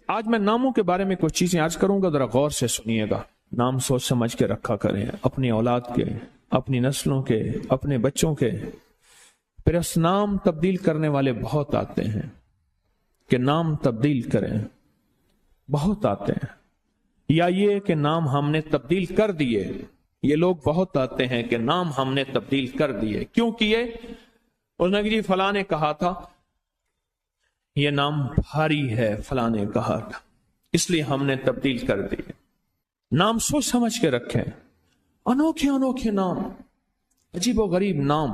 آج میں ناموں کے بارے میں کچھ چیزیں آج کروں گا، ذرا غور سے سنیے گا۔ نام سوچ سمجھ کے رکھا کریں، اپنی اولاد کے، اپنی نسلوں کے، اپنے بچوں کے۔ پھر اس نام تبدیل کرنے والے بہت آتے ہیں کہ نام تبدیل کریں، بہت آتے ہیں۔ یا یہ کہ نام ہم نے تبدیل کر دیے، یہ لوگ بہت آتے ہیں کہ نام ہم نے تبدیل کر دیے۔ کیوں کیے؟ اس نے جی فلاں نے کہا تھا یہ نام بھاری ہے، فلاں نے کہا تھا، اس لیے ہم نے تبدیل کر دیے۔ نام سوچ سمجھ کے رکھیں، انوکھے انوکھے نام، عجیب و غریب نام۔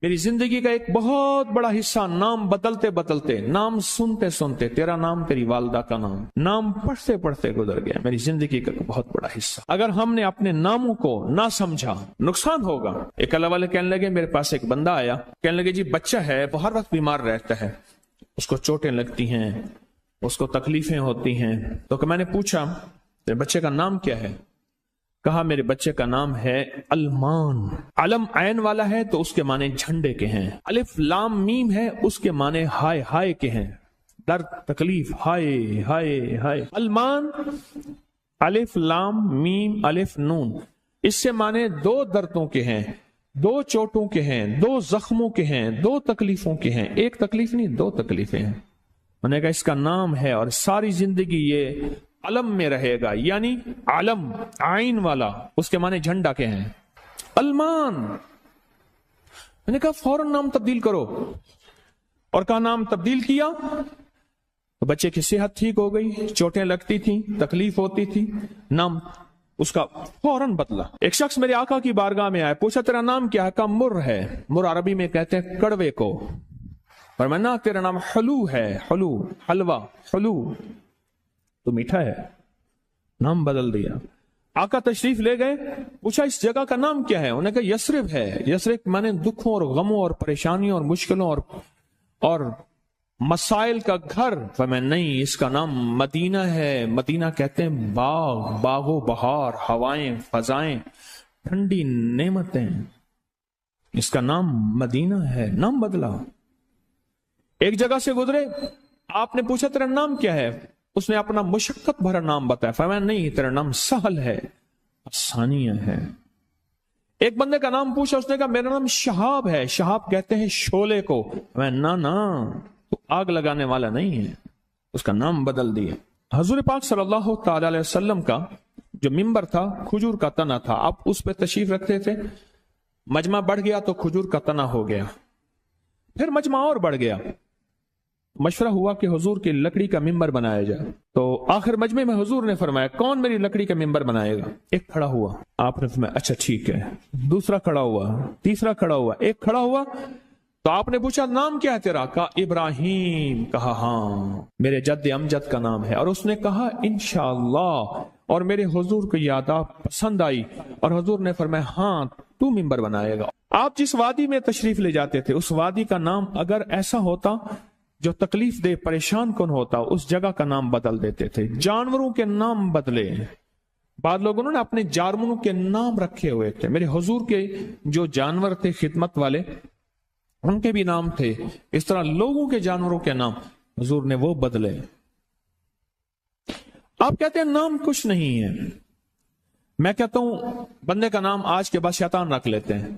میری زندگی کا ایک بہت بڑا حصہ نام بدلتے بدلتے، نام سنتے سنتے، تیرا نام، تیری والدہ کا نام، نام پڑھتے پڑھتے گزر گیا میری زندگی کا بہت بڑا حصہ۔ اگر ہم نے اپنے ناموں کو نہ سمجھا نقصان ہوگا۔ ایک اللہ والے کہنے لگے، میرے پاس ایک بندہ آیا، کہنے لگے جی بچہ ہے، وہ ہر وقت بیمار رہتا ہے، اس کو چوٹیں لگتی ہیں، اس کو تکلیفیں ہوتی ہیں۔ تو کہ میں نے پوچھا تیرے بچے کا نام کیا ہے؟ کہا میرے بچے کا نام ہے المان۔ علم عین والا ہے تو اس کے معنی جھنڈے کے ہیں، الف لام میم ہے اس کے معنی ہائے ہائے کے ہیں، درد تکلیف، ہائے ہائے ہائے۔ المان، الف لام میم الف نون، اس سے معنی دو دردوں کے ہیں، دو چوٹوں کے ہیں، دو زخموں کے ہیں، دو تکلیفوں کے ہیں۔ ایک تکلیف نہیں، دو تکلیفیں ہیں۔ میں نے کہا اس کا نام ہے اور ساری زندگی یہ علم میں رہے گا، یعنی علم عین والا، اس کے معنی جھنڈا کے ہیں، المان۔ میں نے کہا فوراً نام تبدیل کرو، اور کہا نام تبدیل کیا تو بچے کی صحت ٹھیک ہو گئی، چوٹیں لگتی تھیں، تکلیف ہوتی تھی، نام اس کا فوراً بدلا۔ ایک شخص میرے آقا کی بارگاہ میں آیا، پوچھا تیرا نام کیا ہے؟ کہا مر ہے۔ مر عربی میں کہتے ہیں کڑوے کو، فرمایا تیرا نام حلو ہے، حلو، حلوہ، حلو تو میٹھا ہے۔ نام بدل دیا۔ آقا تشریف لے گئے، پوچھا اس جگہ کا نام کیا ہے؟ انہوں نے کہا یثرب ہے۔ یثرب مانے دکھوں اور غموں اور پریشانیوں اور مشکلوں اور مسائل کا گھر۔ فرمایا نہیں، اس کا نام مدینہ ہے۔ مدینہ کہتے ہیں باغ، باغ و بہار، ہوائیں، فضائیں، ٹھنڈی نعمتیں، اس کا نام مدینہ ہے۔ نام بدلا۔ ایک جگہ سے گزرے، آپ نے پوچھا تیرا نام کیا ہے؟ اس نے اپنا مشقت بھرا نام بتایا، فرمایا نہیں، تیرا نام سہل ہے، آسانیہ ہے۔ ایک بندے کا نام پوچھا، اس نے کہا میرا نام شہاب ہے۔ شہاب کہتے ہیں شعلے کو۔ فرمایا نہ تو آگ لگانے والا نہیں ہے، اس کا نام بدل دیا۔ حضور پاک صلی اللہ تعالی علیہ وسلم کا جو ممبر تھا کھجور کا تنا تھا، آپ اس پہ تشریف رکھتے تھے، مجمع بڑھ گیا تو کھجور کا تنا ہو گیا، پھر مجمع اور بڑھ گیا، مشورہ ہوا کہ حضور کی لکڑی کا ممبر بنایا جائے۔ تو آخر مجمع میں حضور نے فرمایا کون میری لکڑی کا ممبر بنائے گا؟ ایک کھڑا ہوا، آپ نے فرمایا اچھا ٹھیک ہے۔ دوسرا کھڑا ہوا، تیسرا کھڑا ہوا، ایک کھڑا ہوا تو آپ نے پوچھا نام کیا ہے تیرا؟ کہا ابراہیم۔ کہا ہاں میرے جد امجد کا نام ہے۔ اور اس نے کہا انشاءاللہ، اور میرے حضور کو یاد پسند آئی اور حضور نے فرمایا ہاں تو ممبر بنائے گا۔ آپ جس وادی میں تشریف لے جاتے تھے اس وادی کا نام اگر ایسا ہوتا جو تکلیف دے، پریشان کن ہوتا، اس جگہ کا نام بدل دیتے تھے۔ جانوروں کے نام بدلے، بعض لوگوں نے اپنے جانوروں کے نام رکھے ہوئے تھے۔ میرے حضور کے جو جانور تھے خدمت والے، ان کے بھی نام تھے، اس طرح لوگوں کے جانوروں کے نام حضور نے وہ بدلے۔ آپ کہتے ہیں نام کچھ نہیں ہے، میں کہتا ہوں بندے کا نام آج کے بعد شیطان رکھ لیتے ہیں۔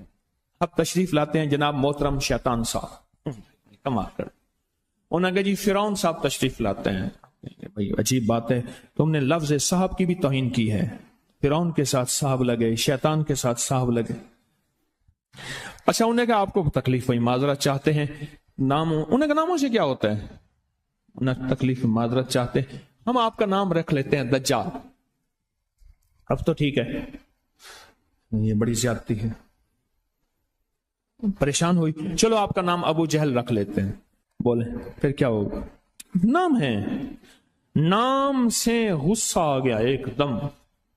اب تشریف لاتے ہیں جناب محترم شیطان صاحب، کمال کر۔ انہوں نے کہا جی فرعون صاحب تشریف لاتے ہیں۔ بھائی عجیب بات ہے، تم نے لفظ صاحب کی بھی توہین کی ہے۔ فرعون کے ساتھ صاحب لگے، شیطان کے ساتھ صاحب لگے۔ اچھا انہوں نے کہا آپ کو تکلیف ہوئی، معذرت چاہتے ہیں، ناموں، انہوں نے کہا ناموں سے کیا ہوتا ہے؟ انہیں تکلیف معذرت چاہتے ہیں، ہم آپ کا نام رکھ لیتے ہیں دجال۔ اب تو ٹھیک ہے، یہ بڑی زیادتی ہے، پریشان ہوئی، چلو آپ کا نام ابو جہل رکھ لیتے ہیں۔ بولے پھر کیا ہوگا؟ نام ہے، نام سے غصہ آ گیا ایک دم،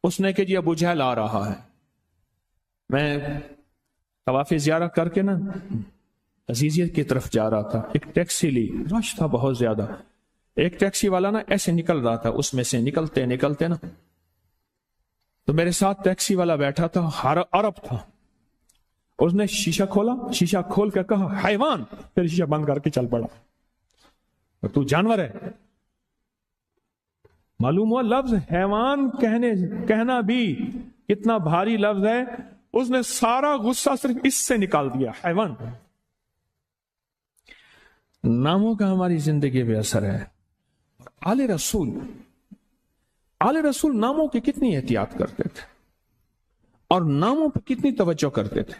اس نے کہ جی ابو جہل آ رہا ہے۔ میں طواف زیارت کر کے نا عزیزیت کی طرف جا رہا تھا، ایک ٹیکسی لی، رش تھا بہت زیادہ، ایک ٹیکسی والا نا ایسے نکل رہا تھا، اس میں سے نکلتے نکلتے نا تو میرے ساتھ ٹیکسی والا بیٹھا تھا، عرب تھا، اس نے شیشہ کھولا، شیشہ کھول کے کہا حیوان، پھر شیشہ بند کر کے چل پڑا، تو جانور ہے؟ معلوم ہوا لفظ حیوان کہنا بھی کتنا بھاری لفظ ہے. اس نے سارا غصہ صرف اس سے نکال دیا. حیوان. ناموں کا ہماری زندگی پہ اثر ہے. آل رسول ناموں کی کتنی احتیاط کرتے تھے اور ناموں پہ کتنی توجہ کرتے تھے.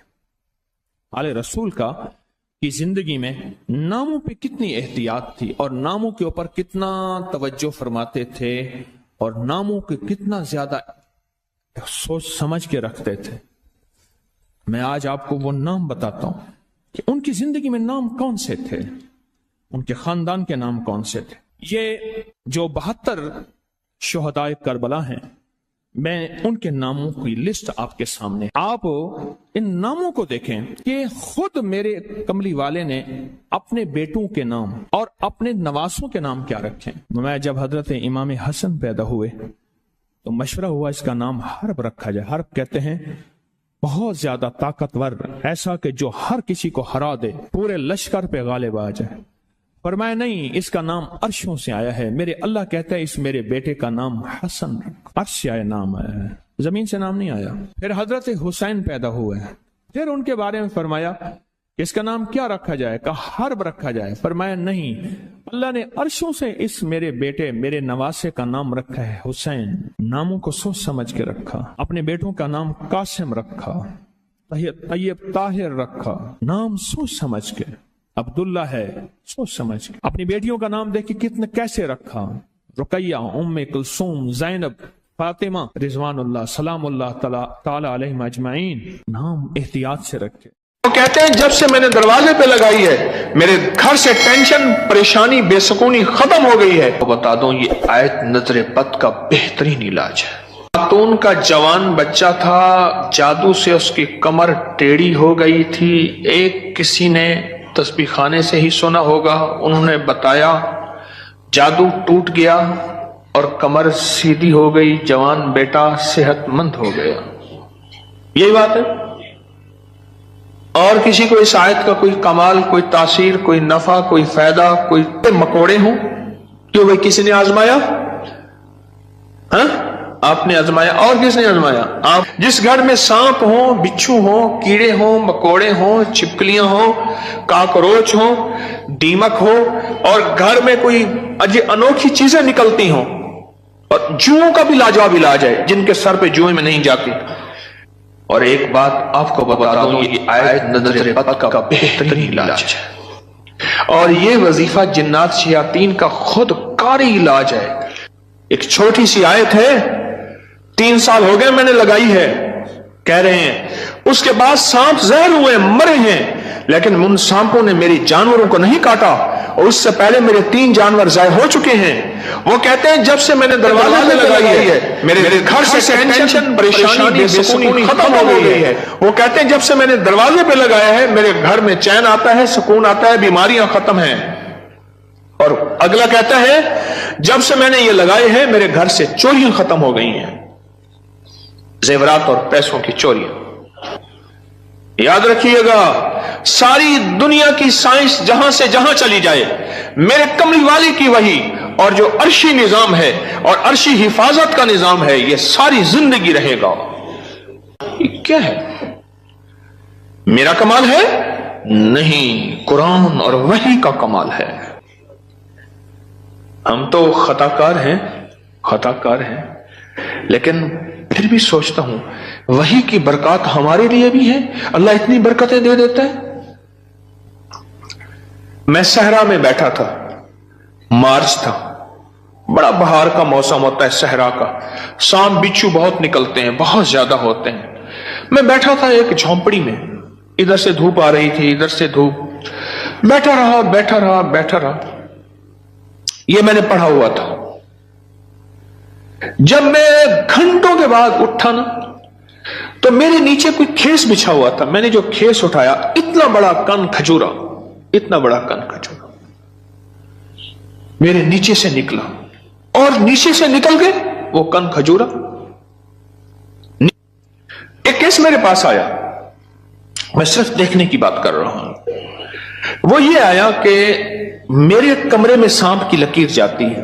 آل رسول کی زندگی میں ناموں پہ کتنی احتیاط تھی اور ناموں کے اوپر کتنا توجہ فرماتے تھے اور ناموں کے کتنا زیادہ سوچ سمجھ کے رکھتے تھے. میں آج آپ کو وہ نام بتاتا ہوں کہ ان کی زندگی میں نام کون سے تھے, ان کے خاندان کے نام کون سے تھے. یہ جو 72 شہدائے کربلا ہیں, میں ان کے ناموں کی لسٹ آپ کے سامنے. آپ ان ناموں کو دیکھیں کہ خود میرے کملی والے نے اپنے بیٹوں کے نام اور اپنے نواسوں کے نام کیا رکھے. میں جب حضرت امام حسن پیدا ہوئے تو مشورہ ہوا اس کا نام حرب رکھا جائے. حرب کہتے ہیں بہت زیادہ طاقتور, ایسا کہ جو ہر کسی کو ہرا دے, پورے لشکر پہ غالب آ جائے. فرمایا نہیں, اس کا نام عرشوں سے آیا ہے. میرے اللہ کہتا ہے اس میرے بیٹے کا نام حسن, عرش سے آیا نام آیا ہے, زمین سے نام نہیں آیا. پھر حضرت حسین پیدا ہوئے ہیں, پھر ان کے بارے میں فرمایا کہ اس کا نام کیا رکھا جائے, کہا حرب رکھا جائے. فرمایا نہیں, اللہ نے عرشوں سے اس میرے بیٹے میرے نواسے کا نام رکھا ہے حسین. ناموں کو سوچ سمجھ کے رکھا. اپنے بیٹوں کا نام قاسم رکھا, طیب طاہر رکھا, نام سوچ سمجھ کے. عبداللہ ہے, سوچ سمجھ کے. اپنی بیٹیوں کا نام دیکھ کے کتنے کیسے رکھا, رقیہ, ام کلثوم, زینب, فاطمہ رضوان اللہ سلام اللہ تعالی علیہم اجمعین. نام احتیاط سے رکھے. وہ کہتے ہیں جب سے میں نے دروازے پہ لگائی ہے میرے گھر سے ٹینشن, پریشانی, بے سکونی ختم ہو گئی ہے. بتا دوں یہ آیت نظر بد کا بہترین علاج ہے. خاتون کا جوان بچہ تھا, جادو سے اس کی کمر ٹیڑھی ہو گئی تھی. ایک کسی نے تسبیح خانے سے ہی سنا ہوگا, انہوں نے بتایا, جادو ٹوٹ گیا اور کمر سیدھی ہو گئی, جوان بیٹا صحت مند ہو گیا. یہی بات ہے. اور کسی کو اس آیت کا کوئی کمال, کوئی تاثیر, کوئی نفع, کوئی فائدہ, کوئی مکوڑے ہوں, کیوں بھائی کسی نے آزمایا؟ ہاں آپ نے آزمایا. اور کس نے آزمایا؟ آپ. جس گھر میں سانپ ہوں, بچھو ہوں, کیڑے ہوں, مکوڑے ہوں, چھپکلیاں ہوں, کاکروچ ہوں, دیمک ہو, اور گھر میں کوئی انوکھی چیزیں نکلتی ہوں, اور جوؤں کا بھی لاجواب علاج ہے جن کے سر پہ جوئیں میں نہیں جاتی. اور ایک بات آپ کو بتا دوں, یہ آیت نظر بد کا بہترین علاج ہے. اور یہ وظیفہ جنات شیاطین کا خود کاری علاج ہے. ایک چھوٹی سی آیت ہے, 3 سال ہو گئے میں نے لگائی ہے, کہہ رہے ہیں اس کے بعد سانپ زہر ہوئے, مرے ہیں, لیکن ان سانپوں نے میری جانوروں کو نہیں کاٹا, اور اس سے پہلے میرے 3 جانور ضائع ہو چکے ہیں. وہ کہتے ہیں جب سے میں نے دروازے پہ لگائی ہے میرے گھر سے ٹینشن, پریشانی, بے سکونی ختم ہو گئی ہے. وہ کہتے ہیں جب سے میں نے دروازے پہ لگایا ہے میرے گھر میں چین آتا ہے, سکون آتا ہے, بیماریاں ختم ہیں. اور اگلا کہتا ہے جب سے میں نے یہ لگائے ہیں میرے گھر سے چوریاں ختم ہو گئی ہیں, زیورات اور پیسوں کی چوریاں. یاد رکھیے گا, ساری دنیا کی سائنس جہاں سے جہاں چلی جائے, میرے کملی والی کی وحی اور جو عرشی نظام ہے اور عرشی حفاظت کا نظام ہے, یہ ساری زندگی رہے گا. یہ کیا ہے؟ میرا کمال ہے؟ نہیں, قرآن اور وحی کا کمال ہے. ہم تو خطا کار ہیں, لیکن پھر بھی سوچتا ہوں وحی کی برکات ہمارے لیے بھی ہے. اللہ اتنی برکتیں دے دیتا ہے. میں صحرا میں بیٹھا تھا, مارچ تھا, بڑا بہار کا موسم ہوتا ہے صحرا کا, سانپ بچھو بہت نکلتے ہیں, بہت زیادہ ہوتے ہیں. میں بیٹھا تھا ایک جھونپڑی میں, ادھر سے دھوپ آ رہی تھی, ادھر سے دھوپ, بیٹھا رہا. یہ میں نے پڑھا ہوا تھا. جب میں گھنٹوں کے بعد اٹھا نا, تو میرے نیچے کوئی کھیس بچھا ہوا تھا. میں نے جو کھیس اٹھایا, اتنا بڑا کن کھجورا میرے نیچے سے نکلا, اور نیچے سے نکل گئے وہ کن کھجورا. ایک کیس میرے پاس آیا, میں صرف دیکھنے کی بات کر رہا ہوں. وہ یہ آیا کہ میرے کمرے میں سانپ کی لکیر جاتی ہے.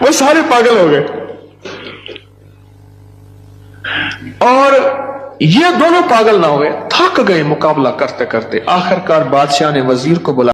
وہ سارے پاگل ہو گئے. اور یہ دونوں پاگل نہ ہوئے, تھک گئے مقابلہ کرتے کرتے. آخر کار بادشاہ نے وزیر کو بلا